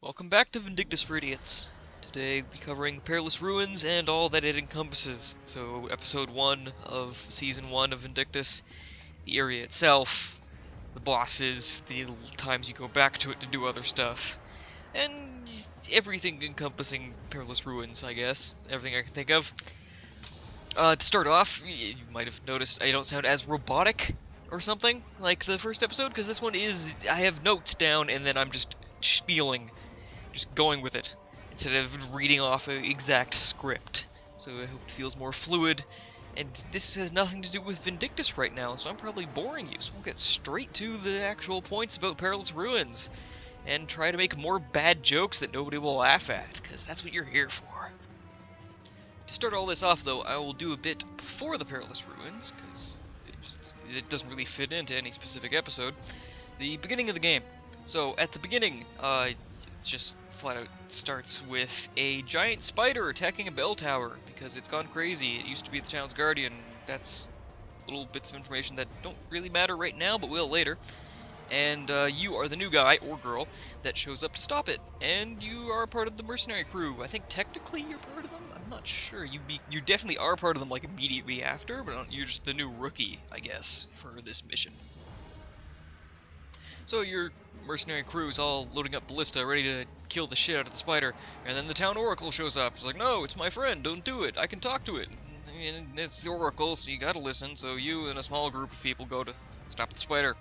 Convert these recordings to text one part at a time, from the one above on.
Welcome back to Vindictus for Idiots. Today we'll be covering the Perilous Ruins and all that it encompasses. So, episode 1 of season 1 of Vindictus, the area itself, the bosses, the times you go back to it to do other stuff, and everything encompassing Perilous Ruins, I guess. Everything I can think of. To start off, you might have noticed I don't sound as robotic or something like the first episode, because this one is, I have notes down and then I'm just spieling. Just going with it, instead of reading off an exact script. So I hope it feels more fluid, and this has nothing to do with Vindictus right now, so I'm probably boring you, so we'll get straight to the actual points about Perilous Ruins, and try to make more bad jokes that nobody will laugh at, because that's what you're here for. To start all this off, though, I will do a bit before the Perilous Ruins, because it doesn't really fit into any specific episode. The beginning of the game. So, at the beginning, just flat out starts with a giant spider attacking a bell tower because it's gone crazy. It used to be the town's guardian. That's little bits of information that don't really matter right now, but will later. And you are the new guy or girl that shows up to stop it, and you are part of the mercenary crew. I think technically you're part of them. I'm not sure. You definitely are part of them like immediately after, but you're just the new rookie, I guess, for this mission. So your mercenary crew is all loading up ballista, ready to kill the shit out of the spider, and then the town oracle shows up. It's like, no, it's my friend, don't do it, I can talk to it. And it's the oracle, so you gotta listen, so you and a small group of people go to stop the spider.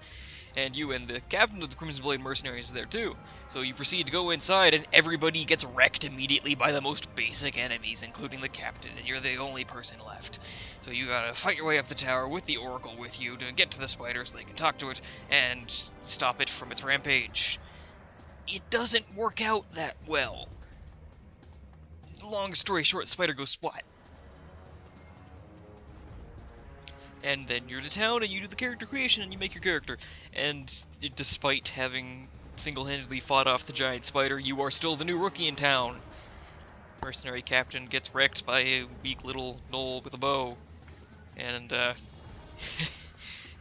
And you and the captain of the Crimson Blade Mercenaries is there too. So you proceed to go inside, and everybody gets wrecked immediately by the most basic enemies, including the captain, and you're the only person left. So you gotta fight your way up the tower with the oracle with you to get to the spider so they can talk to it and stop it from its rampage. It doesn't work out that well. Long story short, the spider goes splat. And then you're to town, and you do the character creation, and you make your character. And despite having single-handedly fought off the giant spider, you are still the new rookie in town. Mercenary captain gets wrecked by a weak little gnoll with a bow. And,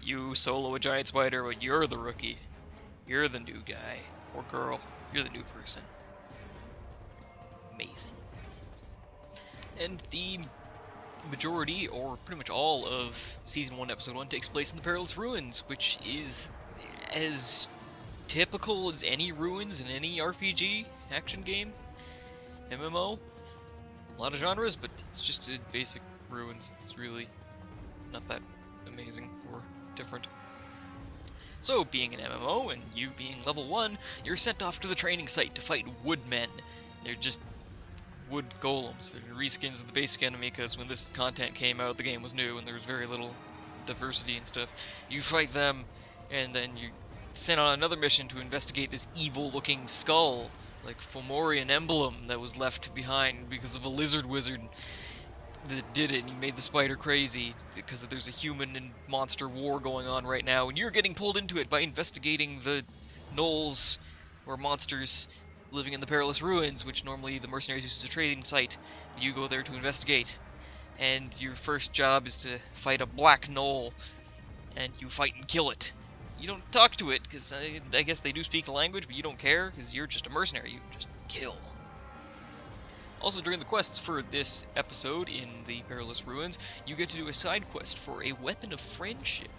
you solo a giant spider, but you're the rookie. You're the new guy. Or girl. You're the new person. Amazing. And the majority, or pretty much all, of Season 1, Episode 1 takes place in the Perilous Ruins, which is as typical as any ruins in any RPG, action game, MMO. A lot of genres, but it's just a basic ruins. It's really not that amazing or different. So, being an MMO, and you being level 1, you're sent off to the training site to fight woodmen. They're just wood golems. They're reskins of the basic enemy, because when this content came out, the game was new and there was very little diversity and stuff. You fight them, and then you sent on another mission to investigate this evil-looking skull, like Fomorian emblem that was left behind because of a lizard wizard that did it, and he made the spider crazy because there's a human and monster war going on right now, and you're getting pulled into it by investigating the gnolls, or monsters, living in the Perilous Ruins, which normally the mercenaries use as a trading site. You go there to investigate, and your first job is to fight a black gnoll, and you fight and kill it. You don't talk to it, because I guess they do speak a language, but you don't care, because you're just a mercenary. You just kill. Also, during the quests for this episode in the Perilous Ruins, you get to do a side quest for a weapon of friendship,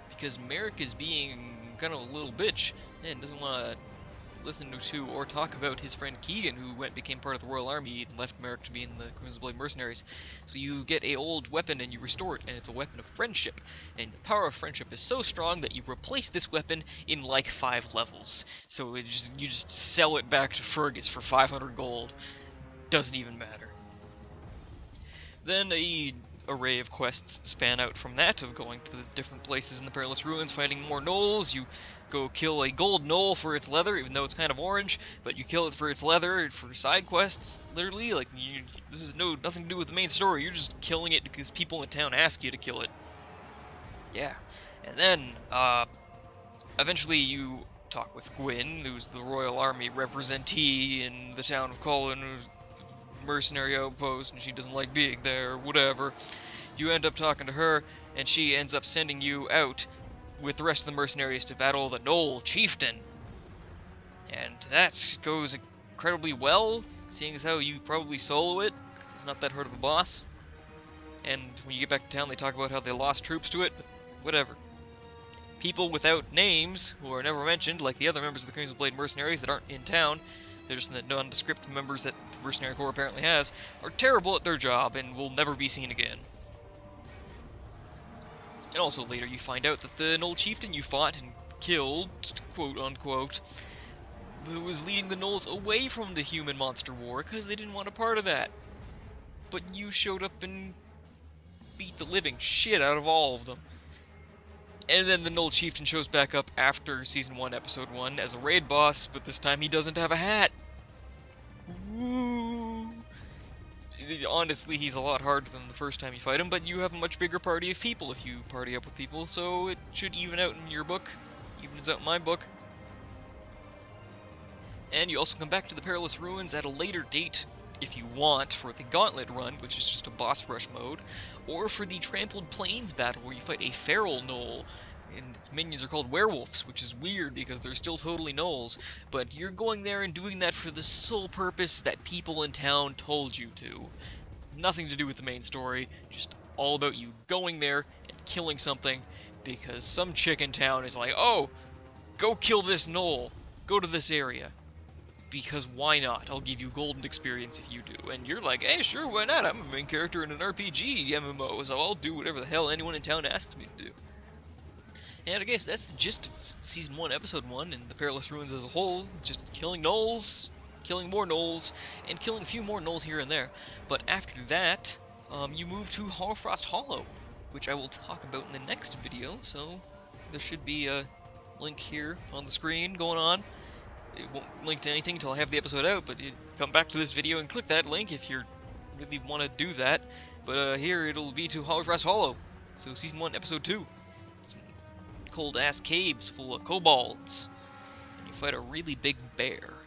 because Merrick is being kind of a little bitch, and doesn't want to listen to or talk about his friend Keegan, who became part of the Royal Army and left Merrick to be in the Crimson Blade Mercenaries. So you get a old weapon and you restore it, and it's a weapon of friendship. And the power of friendship is so strong that you replace this weapon in like 5 levels. So you just sell it back to Fergus for 500 gold. Doesn't even matter. Then a array of quests span out from that, of going to the different places in the Perilous Ruins, fighting more gnolls. You go kill a gold gnoll for its leather, even though it's kind of orange, but you kill it for its leather for side quests, literally. Like, this is nothing to do with the main story, you're just killing it because people in town ask you to kill it. Yeah. And then, eventually you talk with Gwyn, who's the Royal Army representee in the town of Colin, who's mercenary outpost, and she doesn't like being there, or whatever. You end up talking to her, and she ends up sending you out with the rest of the mercenaries to battle the Gnoll Chieftain. And that goes incredibly well, seeing as how you probably solo it, 'cause it's not that hard of a boss. And when you get back to town, they talk about how they lost troops to it, but whatever. People without names, who are never mentioned, like the other members of the Crimson Blade mercenaries that aren't in town, they're just the nondescript members that the Mercenary Corps apparently has, are terrible at their job and will never be seen again. And also later you find out that the Gnoll Chieftain you fought and killed, quote-unquote, was leading the Gnolls away from the human-monster war because they didn't want a part of that. But you showed up and beat the living shit out of all of them. And then the Gnoll Chieftain shows back up after Season 1, Episode 1 as a raid boss, but this time he doesn't have a hat. Woo! Honestly, he's a lot harder than the first time you fight him, but you have a much bigger party of people if you party up with people, so it should even out in your book. Evens out in my book. And you also come back to the Perilous Ruins at a later date, if you want, for the Gauntlet Run, which is just a boss rush mode, or for the Trampled Plains battle, where you fight a feral gnoll, and its minions are called werewolves, which is weird because they're still totally gnolls, but you're going there and doing that for the sole purpose that people in town told you to. Nothing to do with the main story, just all about you going there and killing something, because some chick in town is like, oh, go kill this gnoll, go to this area. Because why not? I'll give you golden experience if you do. And you're like, hey, sure, why not? I'm a main character in an RPG MMO, so I'll do whatever the hell anyone in town asks me to do. And I guess that's the gist of Season 1, Episode 1, and the Perilous Ruins as a whole. Just killing gnolls, killing more gnolls, and killing a few more gnolls here and there. But after that, you move to Hollowfrost Hollow, which I will talk about in the next video, so there should be a link here on the screen going on. It won't link to anything until I have the episode out, but you come back to this video and click that link if you really want to do that. But here it'll be to Hollowfrost Hollow, so Season 1, Episode 2. Some cold-ass caves full of kobolds, and you fight a really big bear.